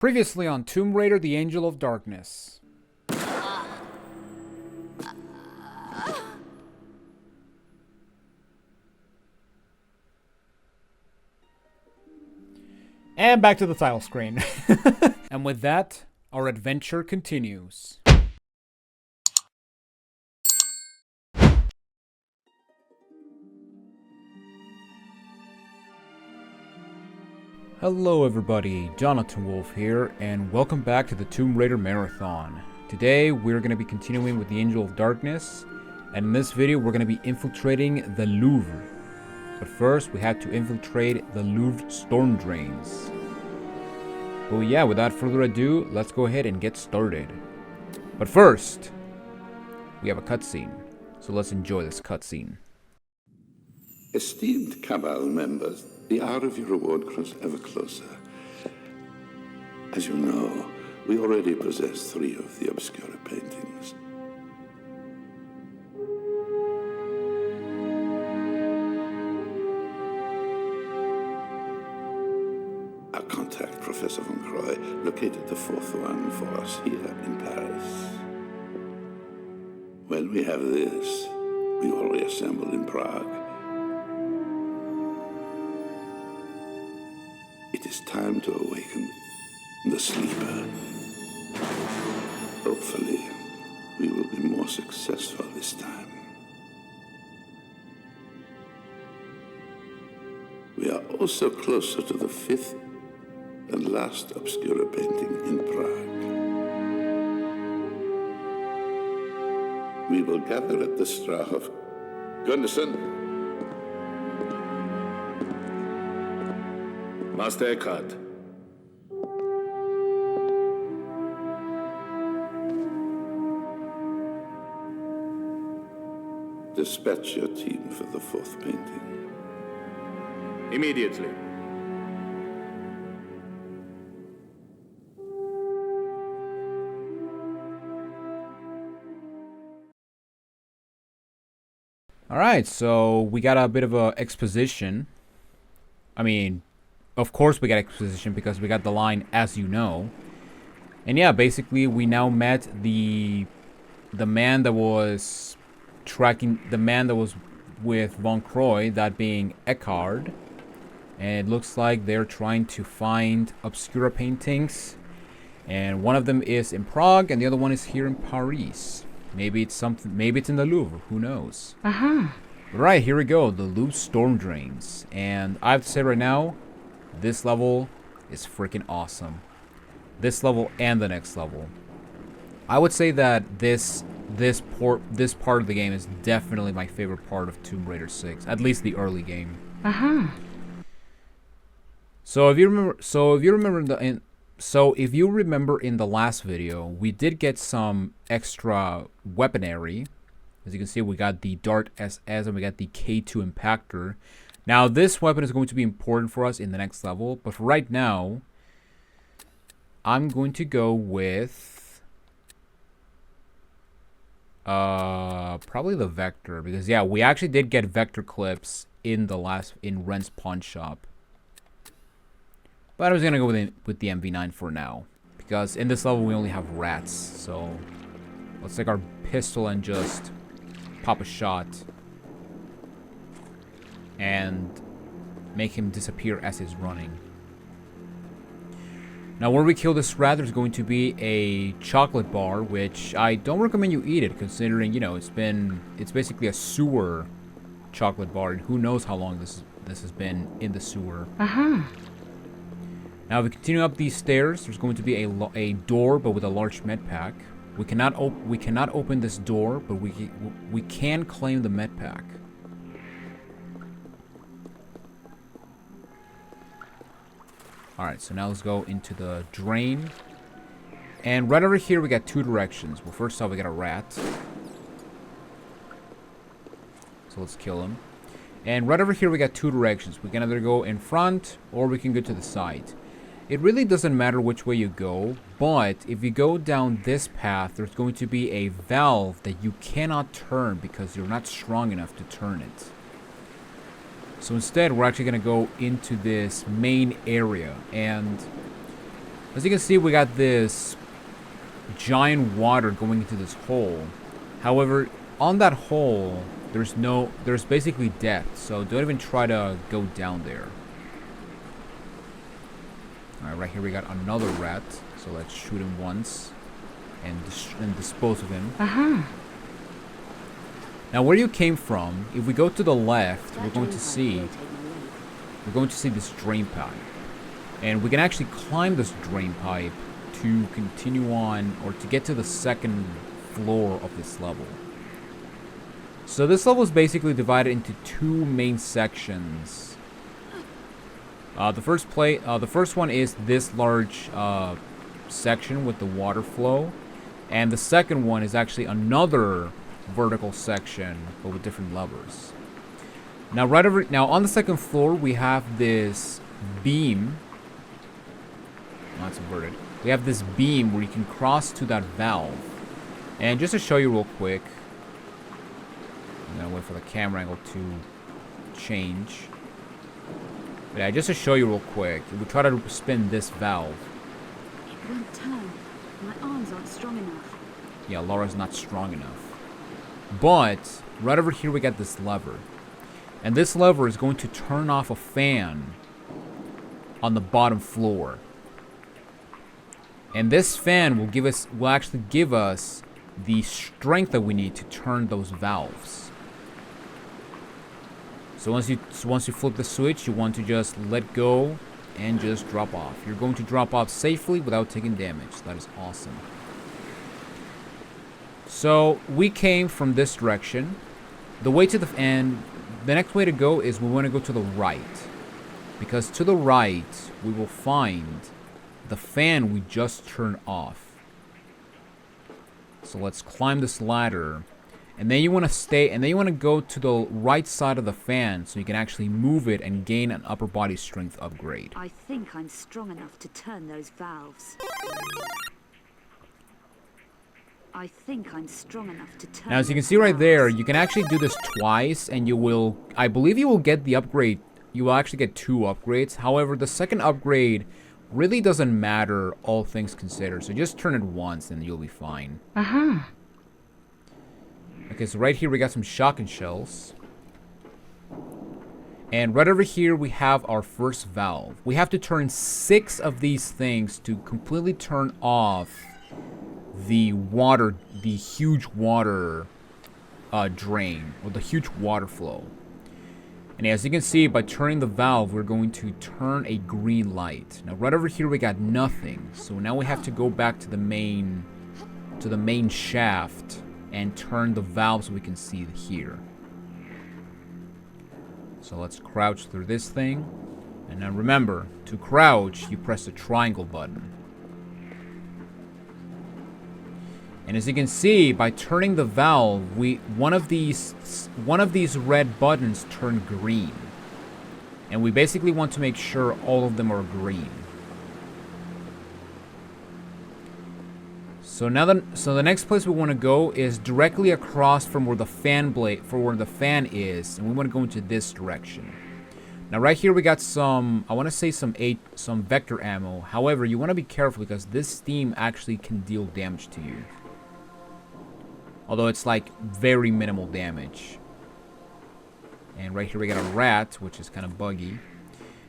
Previously on Tomb Raider: The Angel of Darkness. And back to the title screen. And with that, our adventure continues. Hello everybody, Jonathan Wolf here, and welcome back to the Tomb Raider Marathon. Today we're going to be continuing with the Angel of Darkness, and in this video we're going to be infiltrating the Louvre. But first we have to infiltrate the Louvre storm drains. But yeah, without further ado, let's go ahead and get started. But first, we have a cutscene, so let's enjoy this cutscene. Esteemed Cabal members, the hour of your reward grows ever closer. As you know, we already possess 3 of the Obscura Paintings. Our contact, Professor Von Croy, located the 4th one for us here in Paris. When we have this, we will reassemble in Prague. It is time to awaken the sleeper. Hopefully, we will be more successful this time. We are also closer to the 5th and last Obscura painting in Prague. We will gather at the Strahov. Gunderson. Master Eckhart. Dispatch your team for the 4th painting. Immediately. Alright, so we got a bit of a exposition. Of course we got exposition because we got the line, as you know. And yeah, basically we now met the man that was with Von Croy, that being Eckhart. And it looks like they're trying to find Obscura paintings. And one of them is in Prague and the other one is here in Paris. Maybe it's in the Louvre, who knows. Right, here we go, the Louvre storm drains. And I have to say right now, this level is freaking awesome. This level and the next level. I would say that this part of the game is definitely my favorite part of Tomb Raider 6, at least the early game. So if you remember in the last video, we did get some extra weaponry. As you can see, we got the Dart SS and we got the K2 Impactor. Now, this weapon is going to be important for us in the next level, but for right now, I'm going to go with probably the Vector, because yeah, we actually did get Vector clips in Ren's pawn shop. But I was gonna go with the MV9 for now, because in this level we only have rats, so let's take our pistol and just pop a shot and make him disappear as he's running. Now, where we kill this rat, there's going to be a chocolate bar, which I don't recommend you eat it, considering, you know, it's basically a sewer chocolate bar, and who knows how long this has been in the sewer. Now, if we continue up these stairs, there's going to be a door, but with a large med pack. We cannot open this door, but we can claim the med pack. Alright, so now let's go into the drain. And right over here we got 2 directions. Well, first off we got a rat. So let's kill him. And right over here we got 2 directions. We can either go in front or we can go to the side. It really doesn't matter which way you go, but if you go down this path, there's going to be a valve that you cannot turn because you're not strong enough to turn it. So instead, we're actually going to go into this main area, and As you can see, we got this giant water going into this hole. However, on that hole, there's basically death. So don't even try to go down there. Alright, right here we got another rat. So let's shoot him once and dispose of him. Now where you came from, if we go to the left, we're going to see this drain pipe. And we can actually climb this drain pipe to continue on, or to get to the second floor of this level. So this level is basically divided into two main sections. The first one is this large section with the water flow, and the second one is actually another vertical section but with different levers. Now on the second floor we have this beam. Oh, it's inverted. We have this beam where you can cross to that valve. And just to show you real quick, I'm gonna wait for the camera angle to change. But yeah, just to show you real quick, we try to spin this valve. It won't turn. My arms aren't strong enough. Yeah, Lara's not strong enough. But right over here we got this lever. And this lever is going to turn off a fan on the bottom floor. And this fan will actually give us the strength that we need to turn those valves. So once you flip the switch, you want to just let go and just drop off. You're going to drop off safely without taking damage. That is awesome. So we came from this direction. The way to the next way to go is we want to go to the right, because to the right we will find the fan we just turned off. So let's climb this ladder, and then you want to go to the right side of the fan so you can actually move it and gain an upper body strength upgrade. I think I'm strong enough to turn those valves. Now, as you can see right there, you can actually do this twice, and I believe you will get the upgrade. You will actually get 2 upgrades. However, the second upgrade really doesn't matter, all things considered. So just turn it once and you'll be fine. Okay, so right here we got some shotgun shells. And right over here we have our first valve. We have to turn 6 of these things to completely turn off the huge water drain, or the huge water flow. And as you can see, by turning the valve, we're going to turn a green light. Now right over here we got nothing, so now we have to go back to the main shaft and turn the valve so we can see here. So let's crouch through this thing, and now remember, to crouch you press the triangle button. And as you can see, by turning the valve, one of these red buttons turn green. And we basically want to make sure all of them are green. So the next place we want to go is directly across from where the fan is, and we want to go into this direction. Now right here we got some vector ammo. However, you want to be careful because this steam actually can deal damage to you. Although it's like very minimal damage. And right here we got a rat, which is kind of buggy.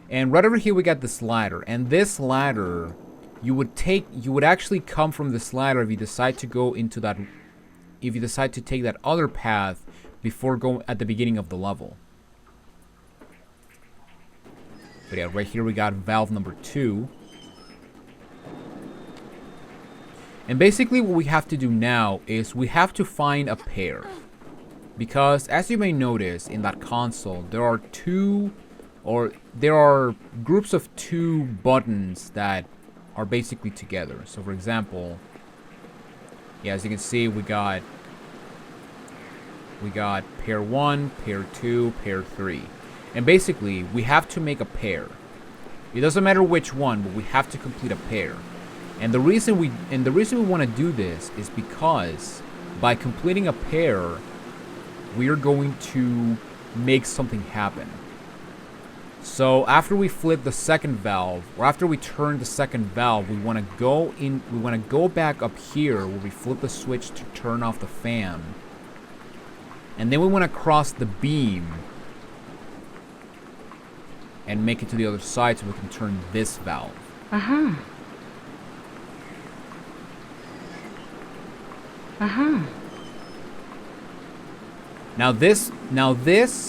And right over here we got this ladder. And this ladder, you would actually come from this ladder if you decide to go into that, if you decide to take that other path before going at the beginning of the level. But yeah, right here we got valve number 2. And basically what we have to do now is we have to find a pair. Because as you may notice in that console, there are groups of 2 buttons that are basically together. So for example, yeah, as you can see, we got pair 1, pair 2, pair 3. And basically we have to make a pair. It doesn't matter which one, but we have to complete a pair. And the reason we want to do this is because by completing a pair, we are going to make something happen. So after we flip the second valve, or after we turn the second valve, we want to go in. We want to go back up here where we flip the switch to turn off the fan, and then we want to cross the beam and make it to the other side so we can turn this valve. Now this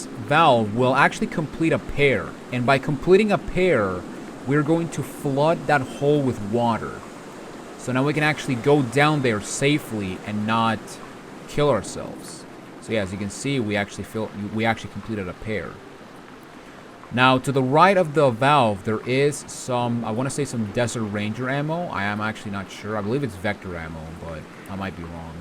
valve will actually complete a pair, and by completing a pair, we're going to flood that hole with water. So now we can actually go down there safely and not kill ourselves. So yeah, as you can see, we actually completed a pair. Now to the right of the valve, there is some, I want to say some Desert Ranger ammo. I am actually not sure. I believe it's Vector ammo, but I might be wrong.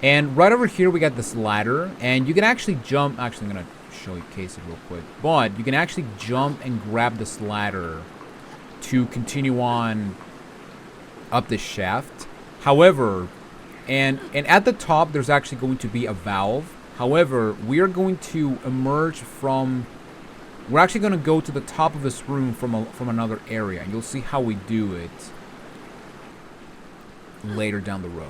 And right over here, we got this ladder, and you can actually jump. Actually, I'm going to show you Casey real quick. But you can actually jump and grab this ladder to continue on up this shaft. However, and at the top, there's actually going to be a valve. However, we are going to emerge from... We're actually going to go to the top of this room from another area. And you'll see how we do it later down the road.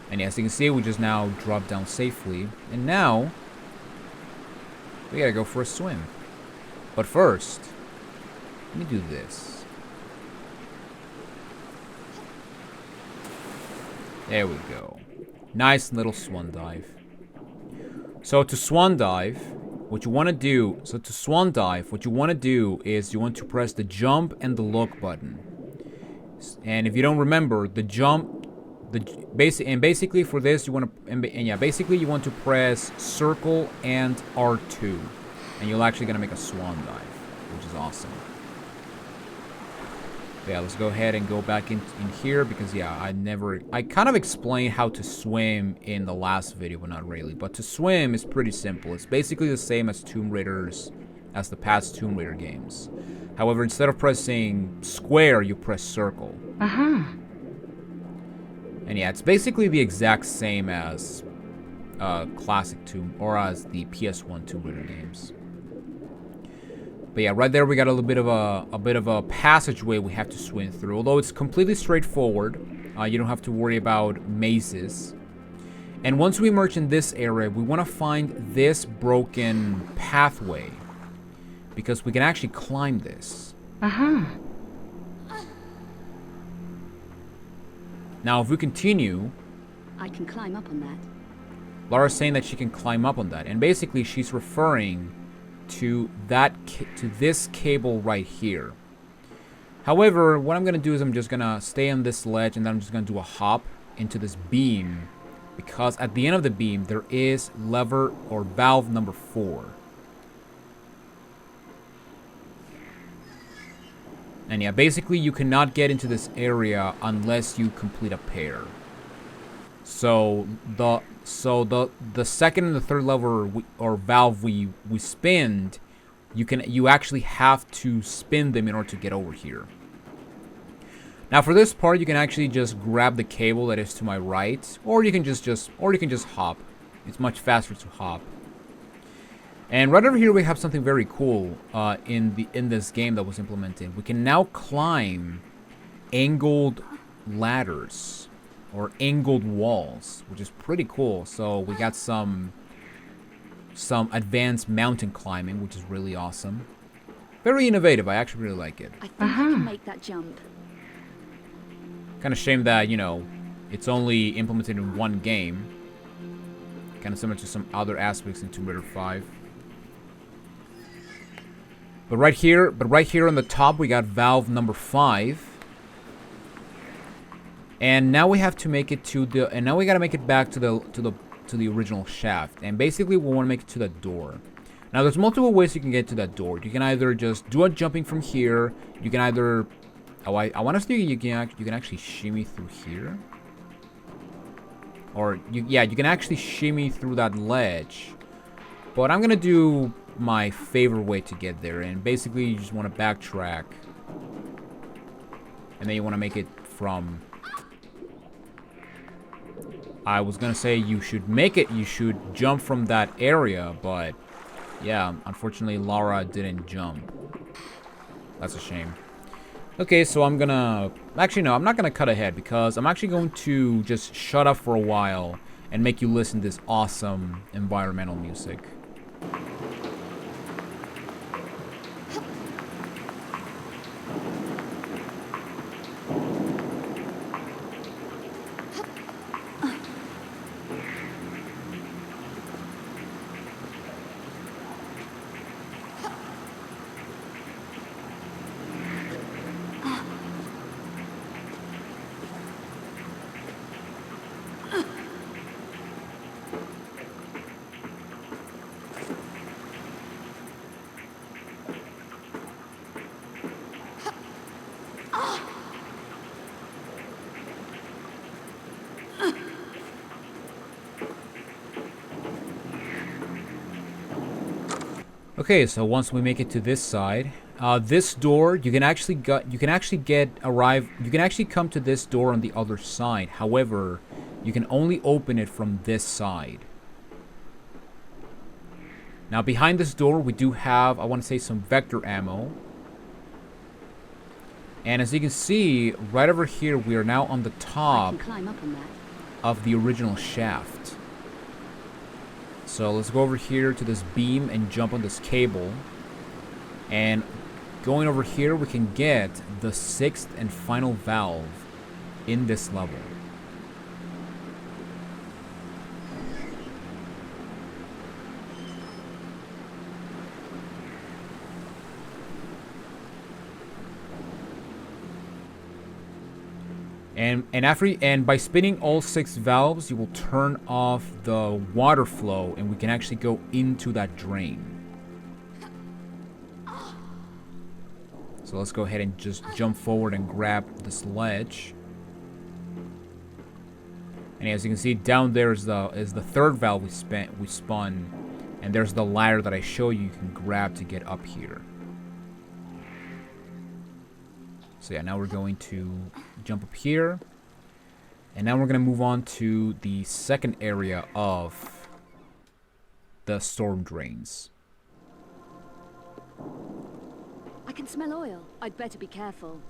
And as you can see, we just now dropped down safely. And now, we gotta go for a swim. But first, let me do this. There we go. Nice little swan dive. So to swan dive, what you want to do... So to swan dive, what you want to do is you want to press the jump and the look button. And if you don't remember, the jump... basically for this you want to basically you want to press circle and R2, and you're actually gonna make a swan dive, which is awesome. But yeah, let's go ahead and go back in here because I kind of explained how to swim in the last video, but not really. But to swim is pretty simple. It's basically the same as the past Tomb Raider games. However, instead of pressing square, you press circle. And yeah, it's basically the exact same as classic Tomb, or as the PS1 Tomb Raider games. But yeah, right there we got a bit of a passageway we have to swim through. Although it's completely straightforward, you don't have to worry about mazes. And once we emerge in this area, we want to find this broken pathway because we can actually climb this. Now, if we continue... I can climb up on that. Lara's saying that she can climb up on that. And basically, she's referring to this cable right here. However, what I'm going to do is I'm just going to stay on this ledge, and then I'm just going to do a hop into this beam. Because at the end of the beam, there is lever or valve number 4. And yeah, basically you cannot get into this area unless you complete a pair. So the second and the third lever or valve we spinned, you actually have to spin them in order to get over here. Now for this part, you can actually just grab the cable that is to my right, or you can just hop. It's much faster to hop. And right over here we have something very cool in this game that was implemented. We can now climb angled ladders or angled walls, which is pretty cool. So we got some advanced mountain climbing, which is really awesome. Very innovative. I actually really like it. I think I can make that jump. Kind of shame that, you know, it's only implemented in one game. Kind of similar to some other aspects in Tomb Raider 5. But right here on the top, we got valve number 5. And now we have to make it to the, and now we gotta make it back to the original shaft. And basically, we want to make it to that door. Now, there's multiple ways you can get to that door. You can either just do a jumping from here. You can either, I want to say you can actually shimmy through here. Or you can actually shimmy through that ledge. But I'm gonna do my favorite way to get there, and basically you just want to backtrack, and then you want to make it from, I was gonna say you should jump from that area, but Yeah, unfortunately Lara didn't jump. That's a shame. Okay, so I'm gonna... Actually, no, I'm not gonna cut ahead because I'm actually going to just shut up for a while and make you listen to this awesome environmental music. Okay, so once we make it to this side, this door you can actually come to this door on the other side. However, you can only open it from this side. Now behind this door we do have, I want to say, some vector ammo. And as you can see, right over here we are now on the top of the original shaft. So let's go over here to this beam and jump on this cable. And going over here, we can get the 6th and final valve in this level. And by spinning all 6 valves, you will turn off the water flow, and we can actually go into that drain. So let's go ahead and just jump forward and grab this ledge. And as you can see, down there is the 3rd valve we spun, and there's the ladder that I show you can grab to get up here. So yeah, now we're going to jump up here. And now we're going to move on to the second area of the storm drains. I can smell oil. I'd better be careful.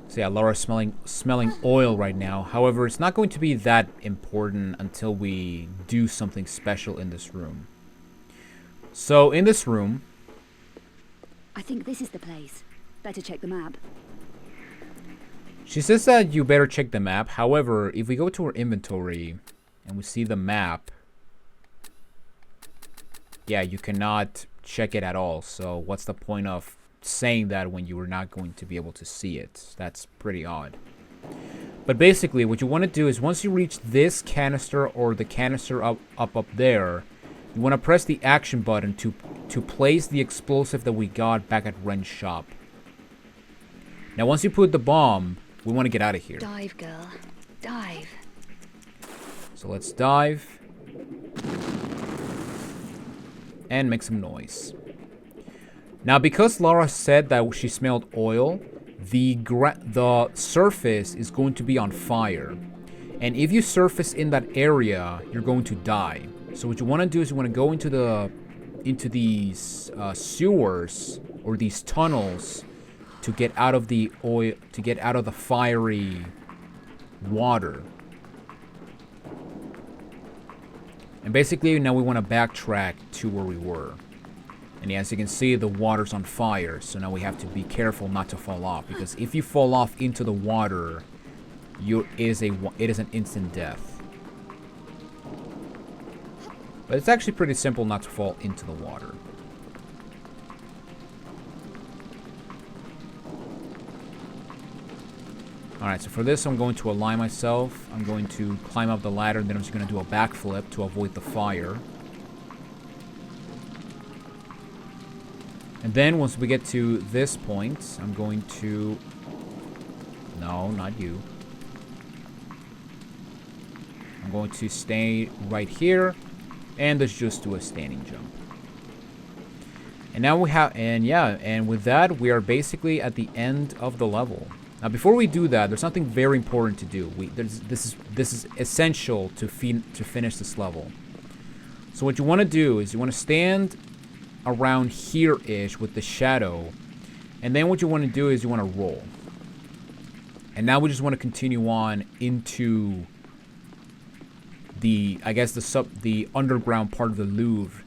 So yeah, Lara's smelling oil right now. However, it's not going to be that important until we do something special in this room. So in this room, I think this is the place. Better check the map. she says that you better check the map. However, if we go to our inventory and we see the map, yeah, you cannot check it at all. So what's the point of saying that when you are not going to be able to see it? That's pretty odd. But basically, what you want to do is once you reach this canister or the canister up there, you want to press the action button to place the explosive that we got back at Ren's shop. Now, once you put the bomb, we want to get out of here. Dive, girl. Dive. So let's dive. And make some noise. Now, because Lara said that she smelled oil, the surface is going to be on fire. And if you surface in that area, you're going to die. So what you want to do is you want to go into these sewers or these tunnels to get out of the oil, to get out of the fiery water. And basically now we want to backtrack to where we were. And as you can see, the water's on fire, so now we have to be careful not to fall off, because if you fall off into the water, it is an instant death. But it's actually pretty simple not to fall into the water. Alright, so for this I'm going to align myself. I'm going to climb up the ladder, and then I'm just going to do a backflip to avoid the fire. And then once we get to this point, I'm going to... No, not you. I'm going to stay right here, and let's just do a standing jump. And now we have... And yeah, and with that, we are basically at the end of the level. Now, before we do that, there's something very important to do. This is essential to finish this level. So what you want to do is you want to stand around here-ish with the shadow. And then what you want to do is you want to roll. And now we just want to continue on into the, I guess, the underground part of the Louvre.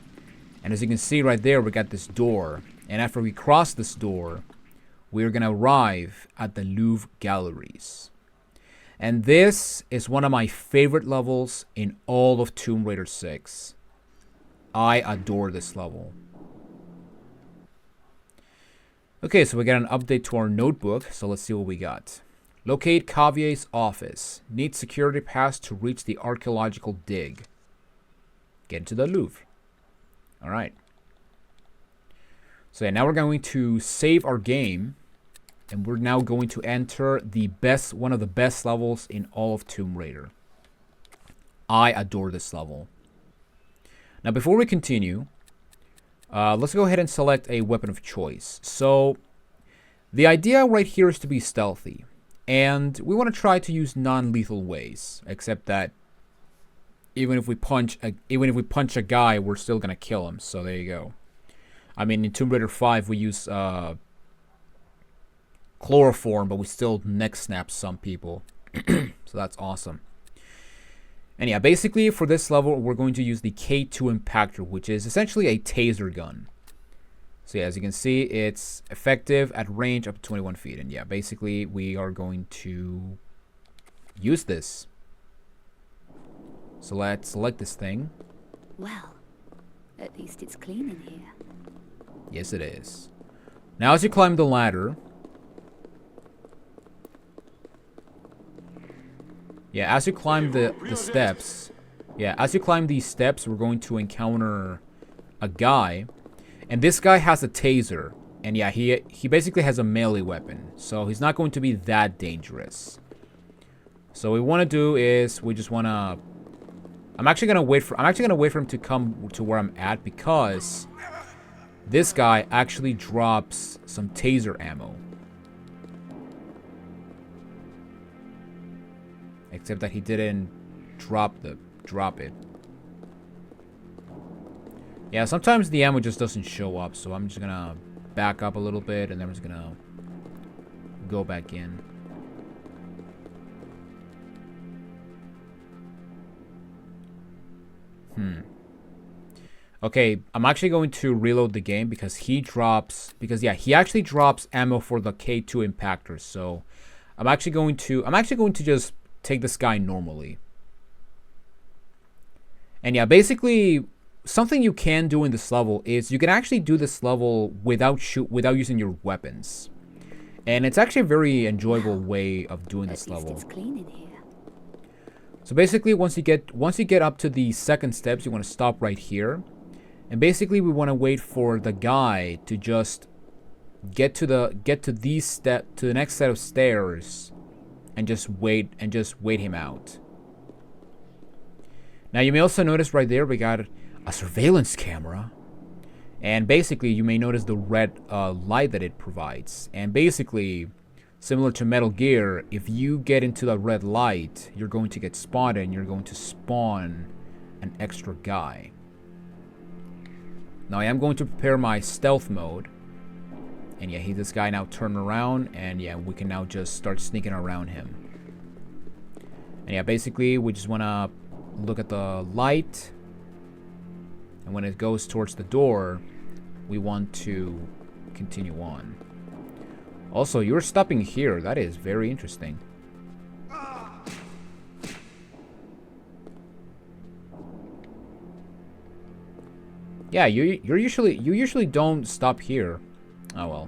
And as you can see right there, we got this door. And after we cross this door, we're going to arrive at the Louvre Galleries. And this is one of my favorite levels in all of Tomb Raider 6. I adore this level. Okay, so we got an update to our notebook, so let's see what we got. Locate Carvier's office. Need security pass to reach the archaeological dig. Get into the Louvre. Alright. So yeah, now we're going to save our game. And we're now going to enter one of the best levels in all of Tomb Raider. I adore this level. Now before we continue, let's go ahead and select a weapon of choice. So the idea right here is to be stealthy. And we want to try to use non-lethal ways. Except that even if we punch a guy, we're still going to kill him. So there you go. I mean, in Tomb Raider 5, we use chloroform, but we still neck snap some people. So that's awesome. And yeah, basically for this level, we're going to use the K2 impactor, which is essentially a taser gun. So yeah, as you can see, it's effective at range up to 21 feet. And yeah, basically we are going to use this. So let's select this thing. Well, at least it's clean in here. Yes, it is. Now as you climb the ladder, yeah, as you climb the steps, we're going to encounter a guy. And this guy has a taser. And yeah, he basically has a melee weapon. So he's not going to be that dangerous. So what we want to do is we just want to... I'm actually going to wait for him to come to where I'm at, because this guy actually drops some taser ammo. Except that he didn't drop it. Yeah, sometimes the ammo just doesn't show up, so I'm just gonna back up a little bit and then we're just gonna go back in. Okay, I'm actually going to reload the game because he actually drops ammo for the K2 impactors. So I'm actually going to just take this guy normally. And yeah, basically something you can do in this level is you can actually do this level without using your weapons. And it's actually a very enjoyable way of doing this level. It's clean in here. So basically once you get up to the second steps, you want to stop right here. And basically we want to wait for the guy to just get to the next set of stairs and just wait him out. Now you may also notice right there we got a surveillance camera, and basically you may notice the red light that it provides. And basically, similar to Metal Gear, if you get into the red light, you're going to get spotted and you're going to spawn an extra guy. Now I am going to prepare my stealth mode. And yeah, this guy now turned around, and yeah, we can now just start sneaking around him. And yeah, basically we just want to look at the light, and when it goes towards the door, we want to continue on. Also, you're stopping here. That is very interesting. Yeah, you usually don't stop here. Oh well,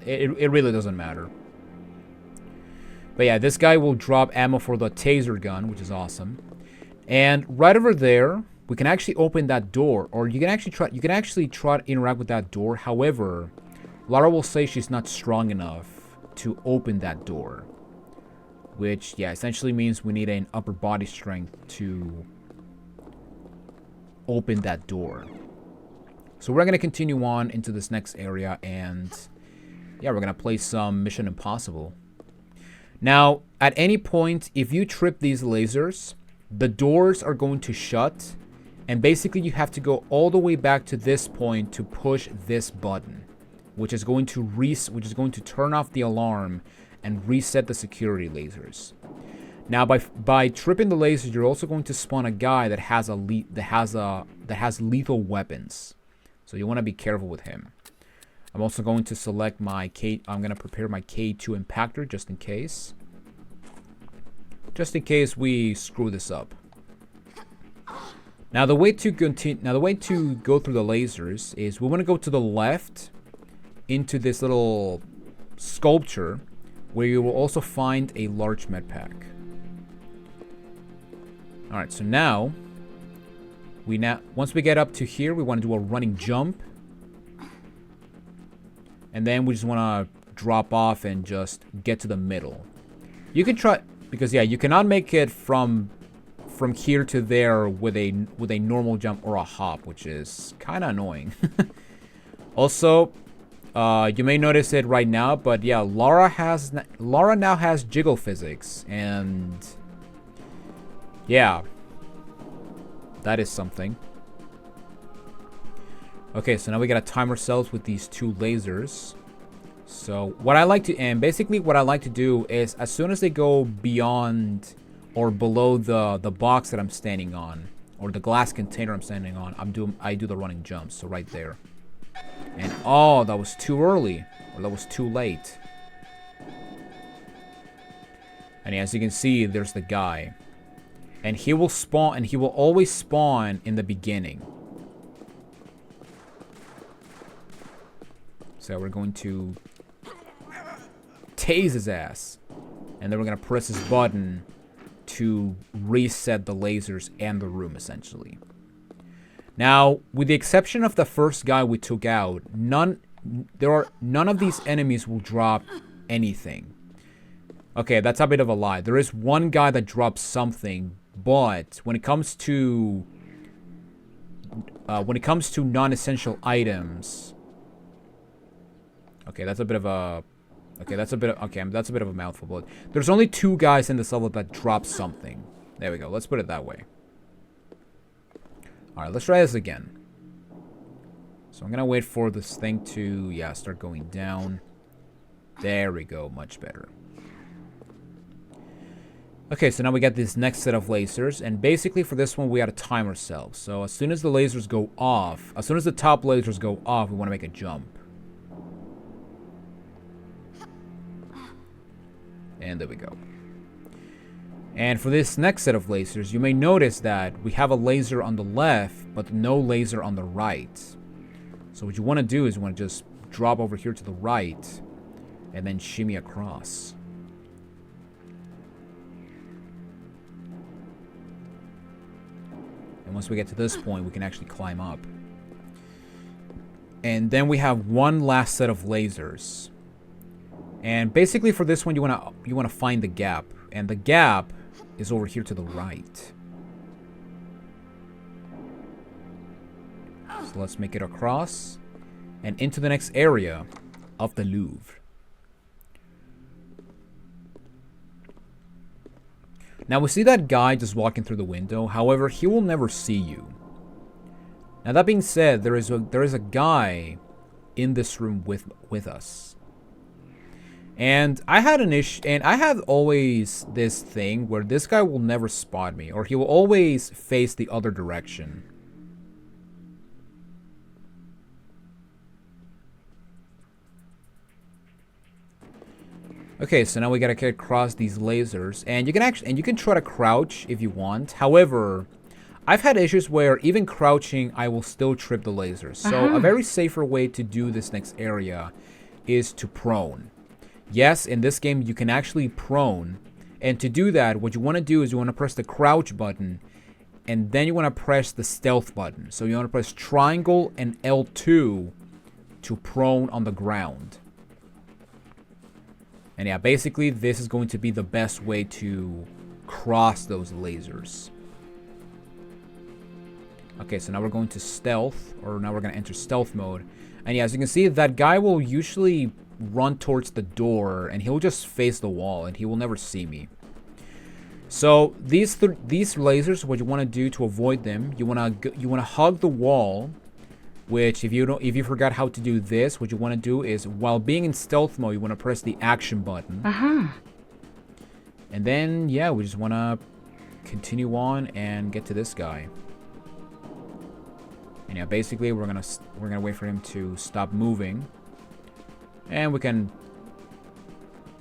it really doesn't matter. But yeah, this guy will drop ammo for the taser gun, which is awesome. And right over there, we can actually open that door, or you can actually try to interact with that door. However, Lara will say she's not strong enough to open that door, which yeah, essentially means we need an upper body strength to open that door. So we're going to continue on into this next area, and yeah, we're going to play some Mission Impossible. Now, at any point, if you trip these lasers, the doors are going to shut, And basically you have to go all the way back to this point to push this button, which is going to turn off the alarm and reset the security lasers. Now by tripping the lasers, you're also going to spawn a guy that has lethal weapons. So you want to be careful with him. I'm also going to select my I'm going to prepare my K2 impactor just in case. Just in case we screw this up. Now the way to go through the lasers is we want to go to the left into this little sculpture where you will also find a large med pack. Alright, so now once we get up to here, we want to do a running jump. And then we just want to drop off and just get to the middle. You can try, because yeah, you cannot make it from here to there with a normal jump or a hop, which is kind of annoying. Also, you may notice it right now, but yeah, Lara now has jiggle physics, and yeah, that is something. Okay, so now we gotta time ourselves with these two lasers. So what I like to do is, as soon as they go beyond or below the box that I'm standing on, or the glass container I'm standing on, I do the running jumps. So right there. And oh, that was too early, or that was too late. And as you can see, there's the guy, and he will spawn, and he will always spawn in the beginning. So we're going to tase his ass, and then we're gonna press this button to reset the lasers and the room, essentially. Now, with the exception of the first guy we took out, none of these enemies will drop anything. Okay, that's a bit of a lie. There is one guy that drops something, but when it comes to non-essential items, okay, that's a bit of a mouthful. But there's only 2 guys in this level that drop something. There we go. Let's put it that way. All right, let's try this again. So I'm gonna wait for this thing to start going down. There we go. Much better. Okay, so now we got this next set of lasers, and basically for this one we gotta time ourselves. So as soon as the lasers go off, as soon as the top lasers go off, we want to make a jump. And there we go. And for this next set of lasers, you may notice that we have a laser on the left, but no laser on the right. So what you want to do is you want to just drop over here to the right, and then shimmy across. And once we get to this point, we can actually climb up. And then we have one last set of lasers. And basically for this one, you wanna find the gap, and the gap is over here to the right. So let's make it across and into the next area of the Louvre. Now we see that guy just walking through the window. However, he will never see you. Now that being said, there is a guy in this room with us. And I had an issue, and I have always this thing where this guy will never spot me, or he will always face the other direction. Okay, so now we gotta get across these lasers, and you can try to crouch if you want. However, I've had issues where even crouching, I will still trip the lasers. So a very safer way to do this next area is to prone. Yes, in this game you can actually prone, and to do that, what you want to do is you want to press the crouch button, and then you want to press the stealth button. So you want to press triangle and L2 to prone on the ground. And yeah, basically this is going to be the best way to cross those lasers. Okay, so now we're going to stealth, or now we're going to enter stealth mode. And yeah, as you can see, that guy will usually run towards the door, and he'll just face the wall, and he will never see me. So these lasers, what you want to do to avoid them, you want to hug the wall. Which, if you forgot how to do this, what you want to do is, while being in stealth mode, you want to press the action button. And then, yeah, we just want to continue on and get to this guy. And yeah, basically, we're gonna wait for him to stop moving, and we can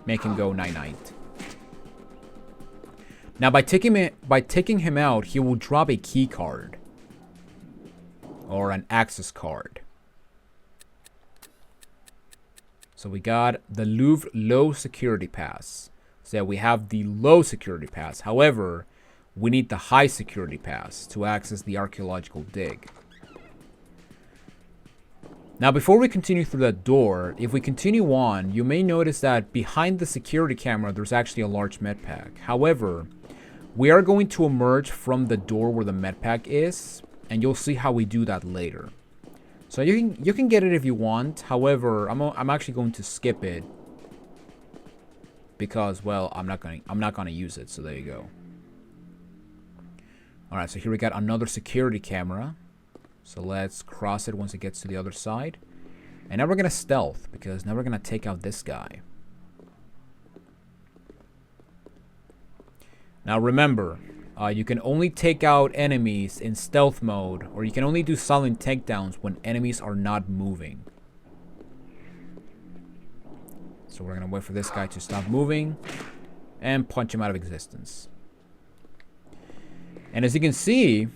make him go night-night. Now, by taking him out, he will drop a key card. Or an access card. So we got the Louvre low security pass. So we have the low security pass. However, we need the high security pass to access the archaeological dig. Now, before we continue through that door, if we continue on, you may notice that behind the security camera, there's actually a large med pack. However, we are going to emerge from the door where the med pack is. And you'll see how we do that later. So you can get it if you want. However, I'm actually going to skip it because, well, I'm not gonna use it. So there you go. All right. So here we got another security camera. So let's cross it once it gets to the other side. And now we're gonna stealth because now we're gonna take out this guy. Now remember. You can only take out enemies in stealth mode, or you can only do silent takedowns when enemies are not moving. So we're going to wait for this guy to stop moving and punch him out of existence. And as you can see,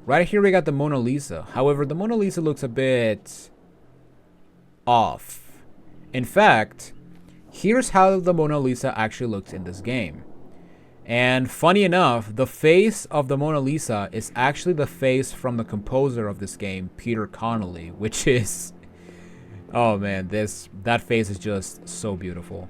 right here we got the Mona Lisa. However, the Mona Lisa looks a bit off. In fact, here's how the Mona Lisa actually looks in this game. And funny enough, the face of the Mona Lisa is actually the face from the composer of this game, Peter Connolly, which is, oh man, that face is just so beautiful.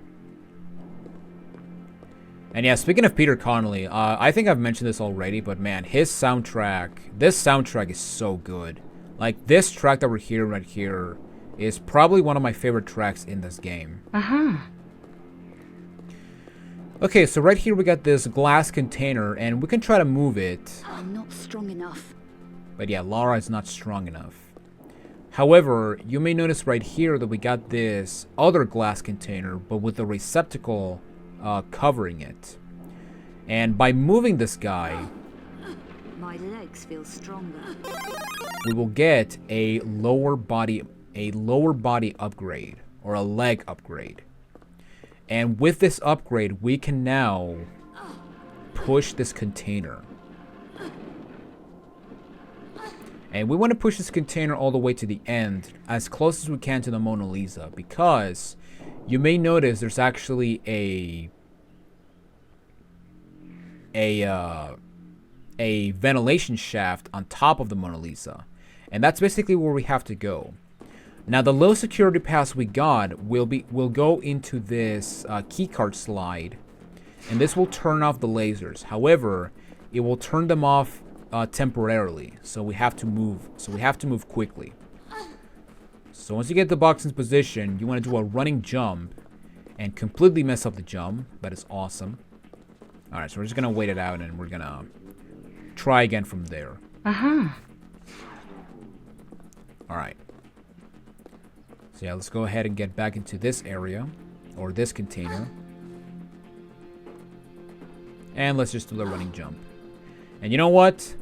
And yeah, speaking of Peter Connolly, I think I've mentioned this already, but man, this soundtrack is so good. Like, this track that we're hearing right here is probably one of my favorite tracks in this game. Okay, so right here we got this glass container, and we can try to move it. I'm not strong enough. But yeah, Lara is not strong enough. However, you may notice right here that we got this other glass container, but with a receptacle covering it. And by moving this guy, My legs feel stronger. we will get a lower body upgrade, or a leg upgrade. And with this upgrade, we can now push this container. And we want to push this container all the way to the end, as close as we can to the Mona Lisa, because you may notice there's actually a ventilation shaft on top of the Mona Lisa. And that's basically where we have to go. Now, the low security pass we got will go into this keycard slide, and this will turn off the lasers. However, it will turn them off temporarily, so we have to move. So we have to move quickly. So once you get the box in position, you want to do a running jump and completely mess up the jump. That is awesome. All right, so we're just gonna wait it out, and we're gonna try again from there. All right. So yeah, let's go ahead and get back into this area, or this container. And let's just do the running jump. And you know what?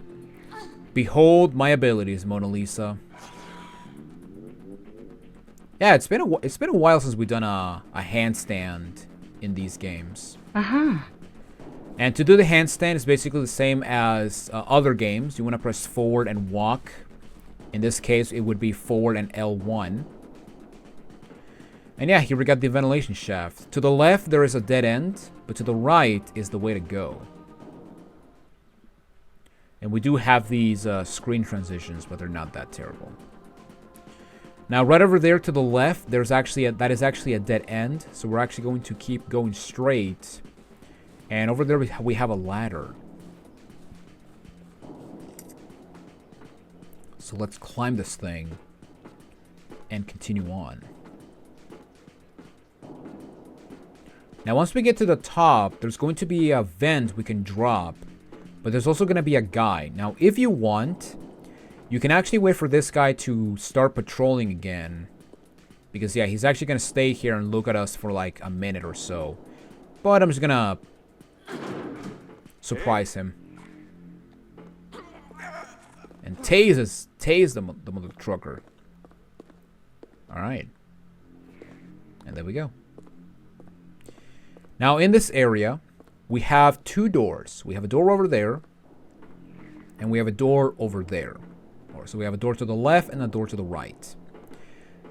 Behold my abilities, Mona Lisa. Yeah, it's been a while since we've done a handstand in these games. And to do the handstand is basically the same as other games. You want to press forward and walk. In this case, it would be forward and L1. And yeah, here we got the ventilation shaft. To the left, there is a dead end, but to the right is the way to go. And we do have these screen transitions, but they're not that terrible. Now, right over there to the left, that is actually a dead end. So we're actually going to keep going straight. And over there, we have a ladder. So let's climb this thing and continue on. Now, once we get to the top, there's going to be a vent we can drop. But there's also going to be a guy. Now, if you want, you can actually wait for this guy to start patrolling again. Because, yeah, he's actually going to stay here and look at us for like a minute or so. But I'm just going to surprise him. And tase the mother trucker. Alright. And there we go. Now, in this area, we have two doors. We have a door over there. And we have a door over there. So we have a door to the left and a door to the right.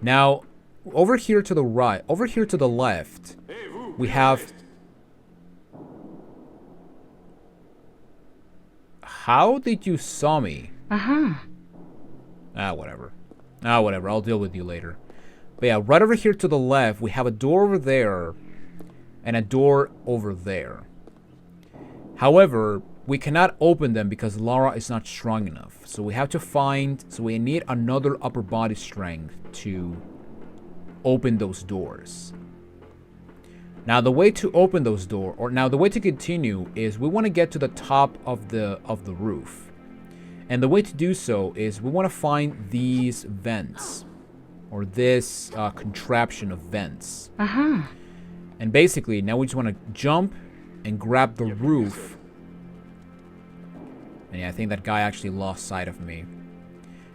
Now, over here to the right, over here to the left, we have... How did you saw me? Whatever. Whatever. I'll deal with you later. But yeah, right over here to the left, we have a door over there and a door over there. However, we cannot open them because Lara is not strong enough. So we have to find... So we need another upper body strength to open those doors. Now, the way to open those doors... Now, the way to continue is we want to get to the top of the roof. And the way to do so is we want to find these vents. Or this contraption of vents. And basically, now we just want to jump and grab the roof. And yeah, I think that guy actually lost sight of me.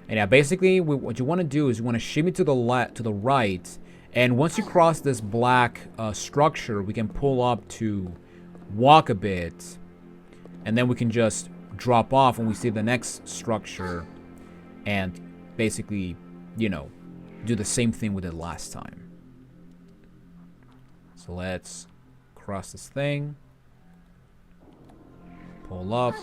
And yeah, basically, what you want to do is you want to shimmy to the right. And once you cross this black structure, we can pull up to walk a bit. And then we can just drop off when we see the next structure. And basically, you know, do the same thing we did last time. So let's cross this thing. Pull up.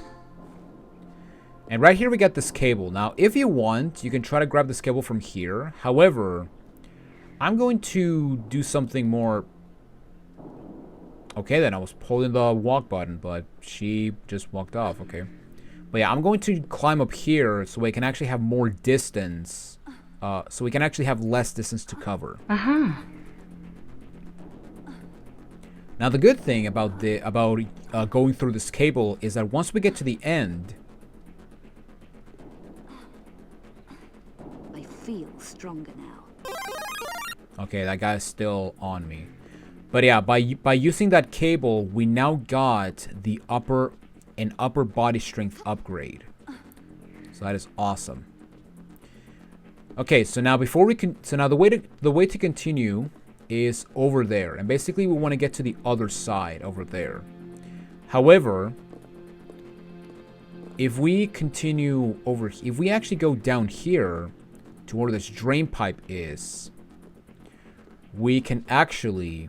And right here we got this cable. Now, if you want, you can try to grab this cable from here. However, I'm going to do something more... Okay, then I was pulling the walk button, but she just walked off. Okay. But yeah, I'm going to climb up here so we can actually have more distance. So we can actually have less distance to cover. Now, the good thing about going through this cable is that once we get to the end... I feel stronger now. Okay, that guy's still on me. But yeah, by using that cable, we now got the upper body strength upgrade. So that is awesome. Okay, so now the way to continue is over there, and basically we want to get to the other side over there. However, if we continue over, if we actually go down here to where this drain pipe is, we can actually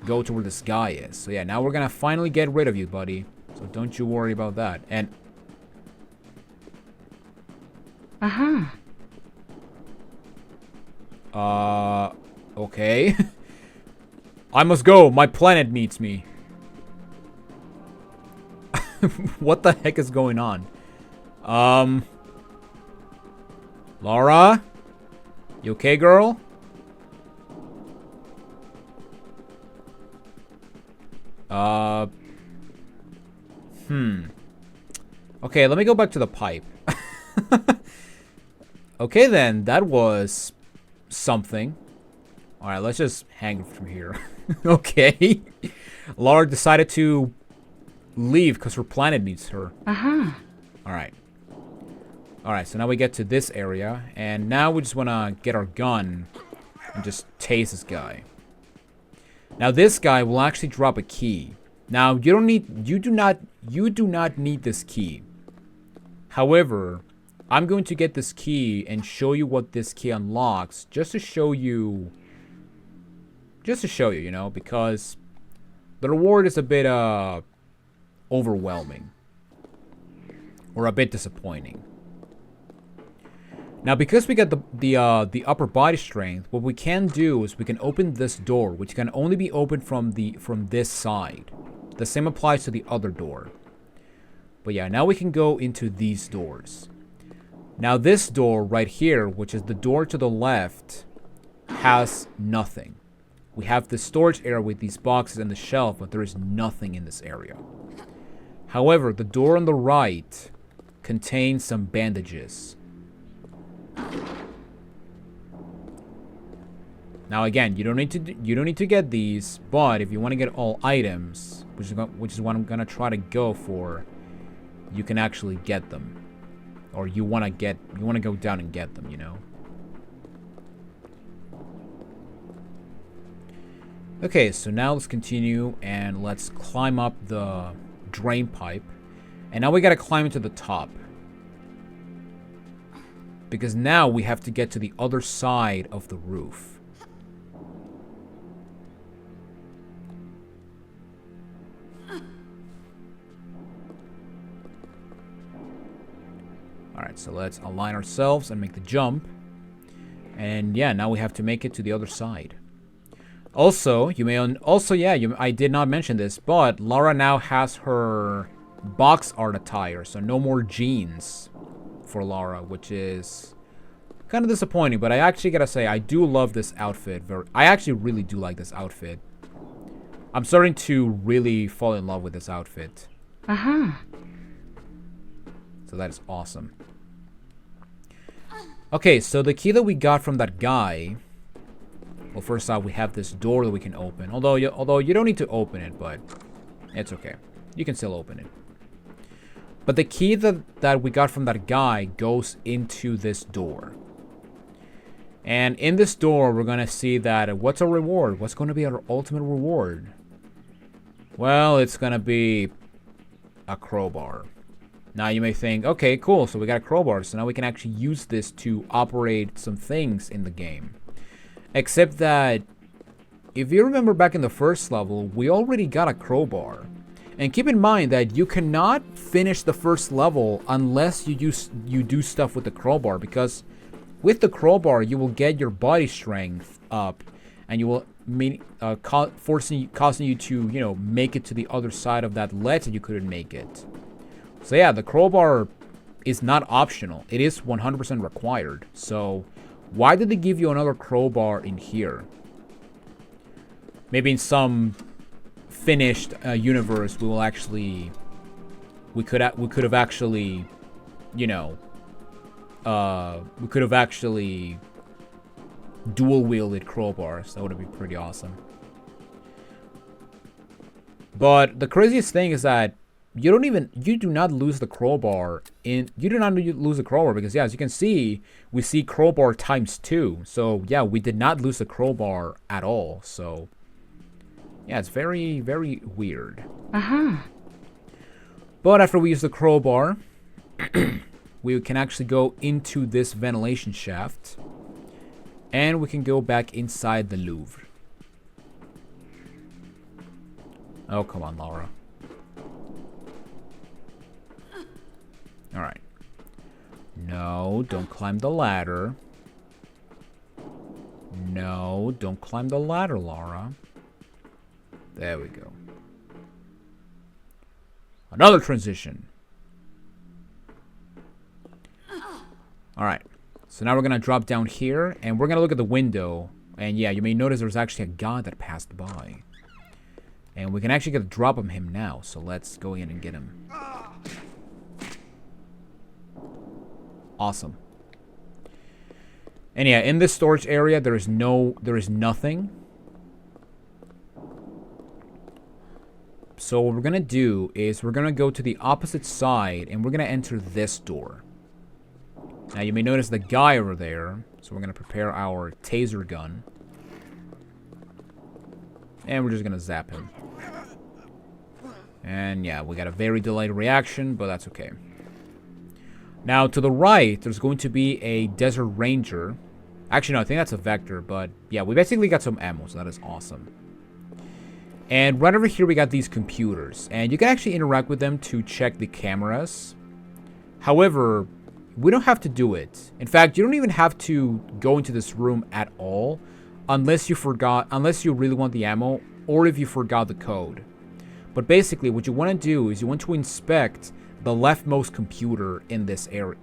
go to where this guy is. So yeah, now we're gonna finally get rid of you, buddy. So don't you worry about that. And okay. I must go. My planet needs me. What the heck is going on? Lara? You okay, girl? Okay, let me go back to the pipe. Okay, then. That was something. Alright, let's just hang from here. Okay. Lara decided to leave because her planet needs her. Alright. Alright, so now we get to this area. And now we just want to get our gun and just tase this guy. Now this guy will actually drop a key. Now you do not need this key. However, I'm going to get this key and show you what this key unlocks, just to show you, you know, because the reward is a bit overwhelming or a bit disappointing. Now, because we got the upper body strength, what we can do is we can open this door, which can only be opened from this side. The same applies to the other door. But yeah, now we can go into these doors. Now this door right here, which is the door to the left, has nothing. we have the storage area with these boxes and the shelf, but there is nothing in this area. However, the door on the right contains some bandages. Now again, you don't need to get these, but if you want to get all items, which is what I'm gonna try to go for, you can actually get them, or you want to go down and get them, you know. Okay, so now let's continue and let's climb up the drain pipe, and now we gotta climb into the top. Because now we have to get to the other side of the roof. Alright, so let's align ourselves and make the jump. And yeah, now we have to make it to the other side. Also, I did not mention this, but Lara now has her box art attire, so no more jeans for Lara, which is kind of disappointing, but I actually gotta say, I do love this outfit. I actually really do like this outfit. I'm starting to really fall in love with this outfit. So that is awesome. Okay, so the key that we got from that guy... Well, first off, we have this door that we can open. Although you don't need to open it, but it's okay. You can still open it. But the key that we got from that guy goes into this door. And in this door, we're going to see that what's our reward? What's going to be our ultimate reward? Well, it's going to be a crowbar. Now you may think, okay, cool, so we got a crowbar, so now we can actually use this to operate some things in the game. Except that, if you remember back in the first level, we already got a crowbar. And keep in mind that you cannot finish the first level unless you do stuff with the crowbar, because with the crowbar you will get your body strength up, and you will causing you to, you know, make it to the other side of that ledge that you couldn't make it. So yeah, the crowbar is not optional; it is 100% required. So why did they give you another crowbar in here? Maybe in some finished universe, we could have actually, you know, we could have actually dual wielded crowbars. That would be pretty awesome. But the craziest thing is that you do not lose the crowbar because, yeah, as you can see, we see crowbar ×2. So yeah, we did not lose the crowbar at all. So yeah, it's very, very weird. But after we use the crowbar, we can actually go into this ventilation shaft, and we can go back inside the Louvre. Oh, come on, Lara. Alright. No, don't climb the ladder. No, don't climb the ladder, Lara. There we go. Another transition. Alright. So now we're going to drop down here, and we're going to look at the window. And yeah, you may notice there's actually a guy that passed by. And we can actually get a drop on him now. So let's go in and get him. Awesome. And yeah, in this storage area, there is nothing. So what we're gonna do is we're gonna go to the opposite side, and we're gonna enter this door. Now you may notice the guy over there, so we're gonna prepare our taser gun, and we're just gonna zap him. And yeah, we got a very delayed reaction, but that's okay. Now, to the right, there's going to be a Desert Ranger. Actually, no, I think that's a Vector, but yeah, we basically got some ammo, so that is awesome. And right over here, we got these computers, and you can actually interact with them to check the cameras. However, we don't have to do it. In fact, you don't even have to go into this room at all, unless you really want the ammo, or if you forgot the code. But basically, what you want to do is you want to inspect the leftmost computer in this area,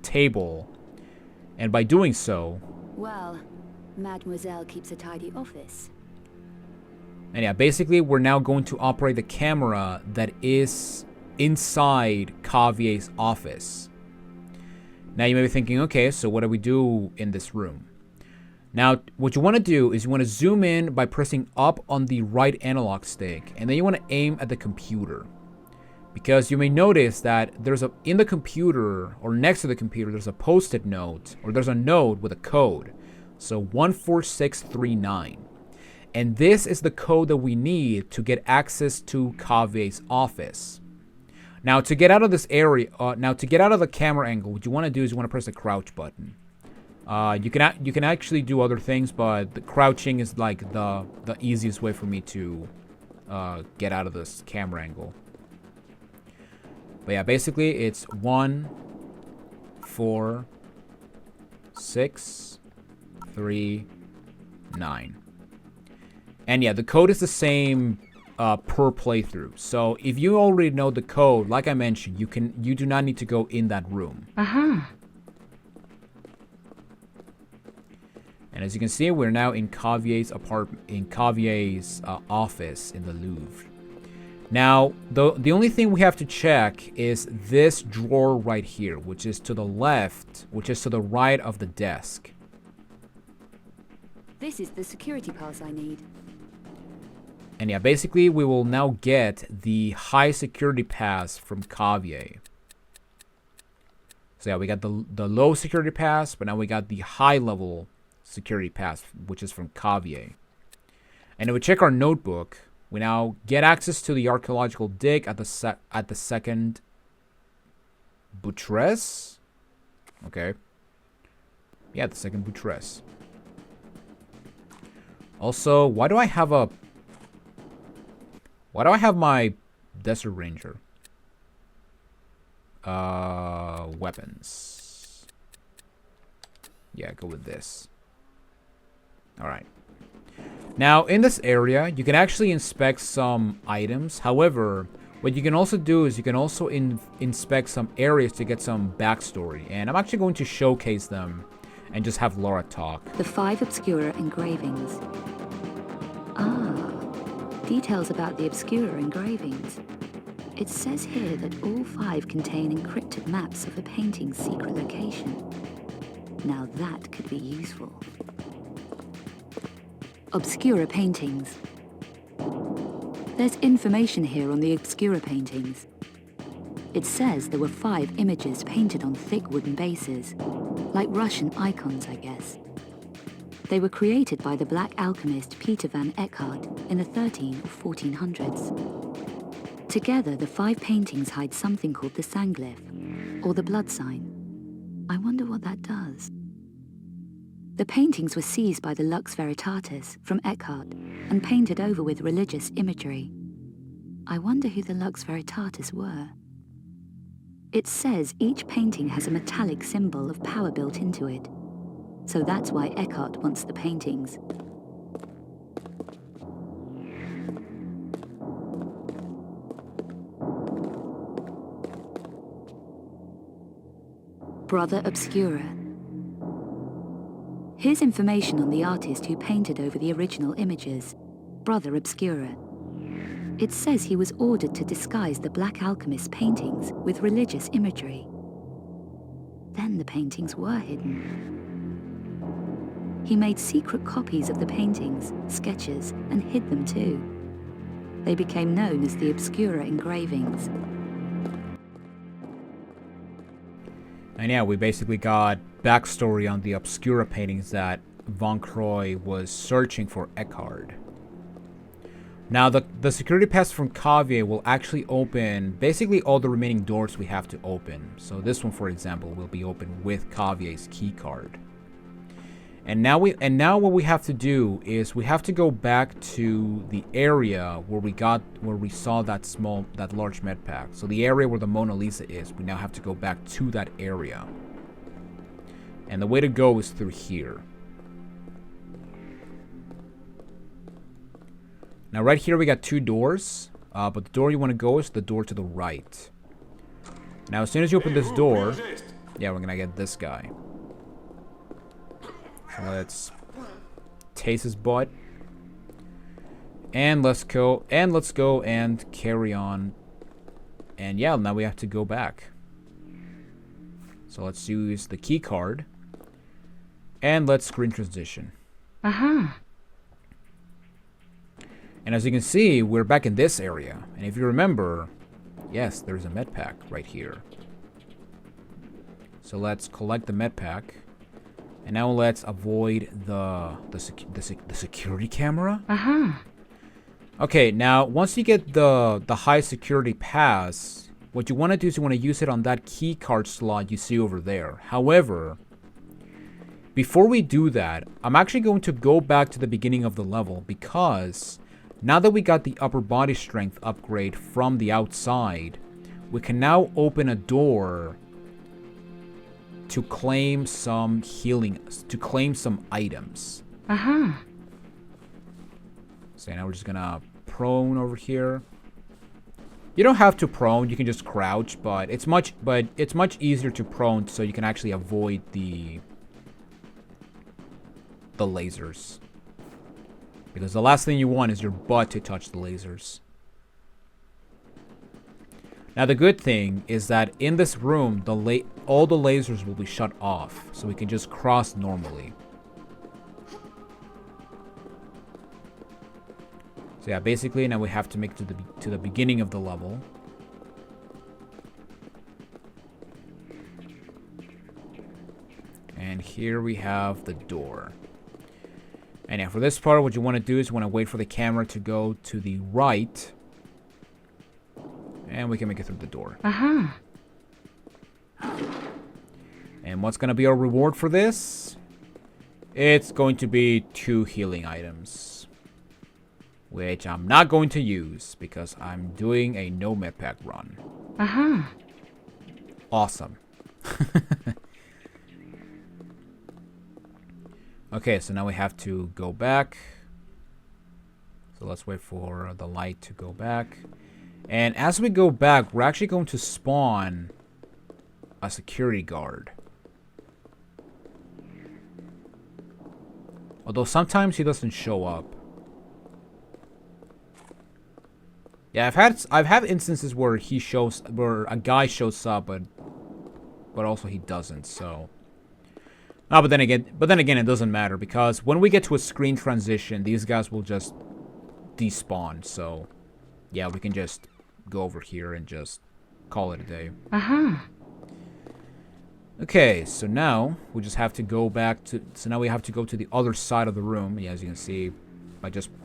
table, and by doing so, Well, Mademoiselle keeps a tidy office. And yeah, basically we're now going to operate the camera that is inside Carvier's office. Now you may be thinking, okay, so what do we do in this room? Now, what you want to do is you want to zoom in by pressing up on the right analog stick, and then you want to aim at the computer. Because you may notice that in the computer, or next to the computer, there's a post-it note, or there's a note with a code. So 14639. And this is the code that we need to get access to Carvier's office. Now, to get out of this area, to get out of the camera angle, what you want to do is you want to press the crouch button. You can actually do other things, but the crouching is like the easiest way for me to get out of this camera angle. But yeah, basically it's 1, 4, 6, 3, 9. And yeah, the code is the same per playthrough. So if you already know the code, like I mentioned, you do not need to go in that room. And as you can see, we're now in Carvier's office in the Louvre. Now, the only thing we have to check is this drawer right here, which is to the left, which is to the right of the desk. This is the security pass I need. And yeah, basically we will now get the high security pass from Carvier. So yeah, we got the low security pass, but now we got the high level security pass, which is from Carvier. And if we check our notebook, we now get access to the archaeological dig at the second buttress. Okay. Yeah, the second buttress. Also, why do I have my Desert Ranger? Weapons. Yeah, go with this. Alright. Now, in this area, you can actually inspect some items. However, what you can also do is you can also inspect some areas to get some backstory. And I'm actually going to showcase them and just have Lara talk. The 5 Obscura engravings. Details about the Obscura engravings. It says here that all 5 contain encrypted maps of the painting's secret location. Now that could be useful. Obscura paintings. There's information here on the Obscura paintings. It says there were 5 images painted on thick wooden bases, like Russian icons, I guess. They were created by the black alchemist Peter van Eckhart in the 13 or 1400s. Together, the 5 paintings hide something called the sanglyph, or the blood sign. I wonder what that does. The paintings were seized by the Lux Veritatis from Eckhart and painted over with religious imagery. I wonder who the Lux Veritatis were. It says each painting has a metallic symbol of power built into it. So that's why Eckhart wants the paintings. Brother Obscura. Here's information on the artist who painted over the original images, Brother Obscura. It says he was ordered to disguise the Black Alchemist's paintings with religious imagery. Then the paintings were hidden. He made secret copies of the paintings, sketches, and hid them too. They became known as the Obscura engravings. And yeah, we basically got backstory on the Obscura paintings that Von Croy was searching for Eckhart. Now, the security pass from Carvier will actually open basically all the remaining doors we have to open. So this one, for example, will be open with Carvier's key card. And now what we have to do is we have to go back to the area where we saw that large med pack. So the area where the Mona Lisa is, we now have to go back to that area. And the way to go is through here. Now right here we got 2 doors, but the door you want to go is the door to the right. Now as soon as you open this door, yeah, we're gonna get this guy. So let's taste his butt. And let's go and carry on. And yeah, now we have to go back. So let's use the key card. And let's screen transition. Uh-huh. And as you can see, we're back in this area. And if you remember, yes, there's a med pack right here. So let's collect the med pack. And now let's avoid the security camera. Uh-huh. Okay, now once you get the high security pass, what you want to do is you want to use it on that key card slot you see over there. However, before we do that, I'm actually going to go back to the beginning of the level because now that we got the upper body strength upgrade from the outside, we can now open a door to claim some healing, to claim some items. Uh-huh. So now we're just gonna prone over here. You don't have to prone, you can just crouch, but it's much easier to prone so you can actually avoid the lasers. Because the last thing you want is your butt to touch the lasers. Now the good thing is that in this room, all the lasers will be shut off, so we can just cross normally. So yeah, basically now we have to make it to the beginning of the level. And here we have the door. And yeah, for this part, what you want to do is you want to wait for the camera to go to the right. And we can make it through the door. Uh-huh. And what's going to be our reward for this? It's going to be 2 healing items. Which I'm not going to use because I'm doing a no med pack run. Uh-huh. Awesome. Okay, so now we have to go back. So let's wait for the light to go back. And as we go back, we're actually going to spawn a security guard. Although sometimes he doesn't show up. Yeah, I've had instances where where a guy shows up, but also he doesn't. So, but then again, it doesn't matter because when we get to a screen transition, these guys will just despawn. So, yeah, we can just go over here and just call it a day. Uh-huh. Okay, so now we just have to go back to. So now we have to go to the other side of the room. Yeah, as you can see,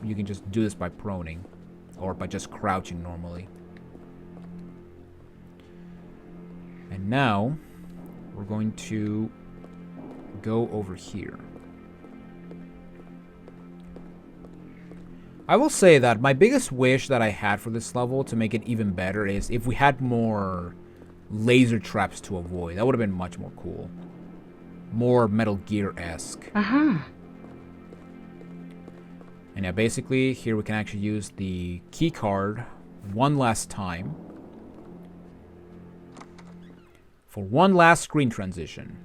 you can just do this by proning. Or by just crouching normally. And now, we're going to go over here. I will say that my biggest wish that I had for this level to make it even better is if we had more laser traps to avoid. That would have been much more cool. More Metal Gear-esque. Uh-huh. And yeah, basically, here we can actually use the key card one last time for one last screen transition.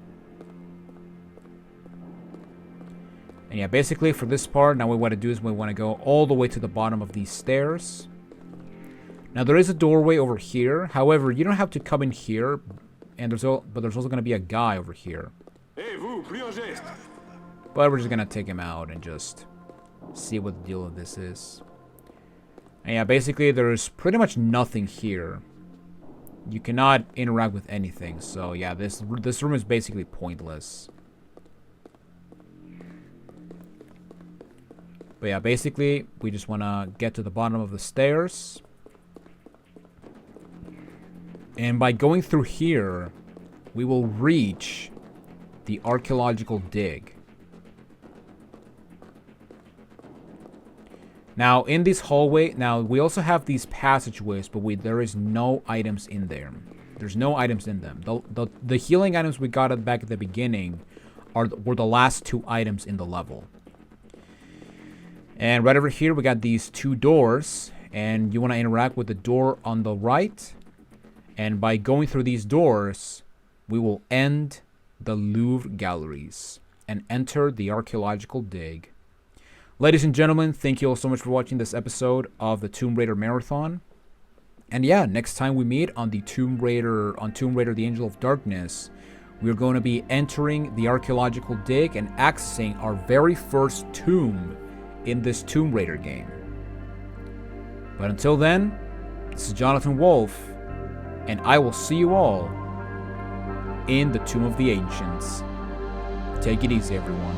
And yeah, basically for this part, now what we want to do is we want to go all the way to the bottom of these stairs. Now there is a doorway over here. However, you don't have to come in here, and there's also going to be a guy over here. But we're just going to take him out and just see what the deal of this is. And yeah, basically there's pretty much nothing here. You cannot interact with anything. So yeah, this room is basically pointless. But yeah, basically we just want to get to the bottom of the stairs. And by going through here, we will reach the archaeological dig. Now, in this hallway, now we also have these passageways, but there is no items in there. There's no items in them. The healing items we got back at the beginning were the last 2 items in the level. And right over here, we got these 2 doors, and you want to interact with the door on the right. And by going through these doors, we will end the Louvre galleries and enter the archaeological dig. Ladies and gentlemen, thank you all so much for watching this episode of the Tomb Raider Marathon. And yeah, next time we meet on Tomb Raider, the Angel of Darkness, we're going to be entering the archaeological dig and accessing our very first tomb in this Tomb Raider game. But until then, this is Jonathan Wolf, and I will see you all in the Tomb of the Ancients. Take it easy, everyone.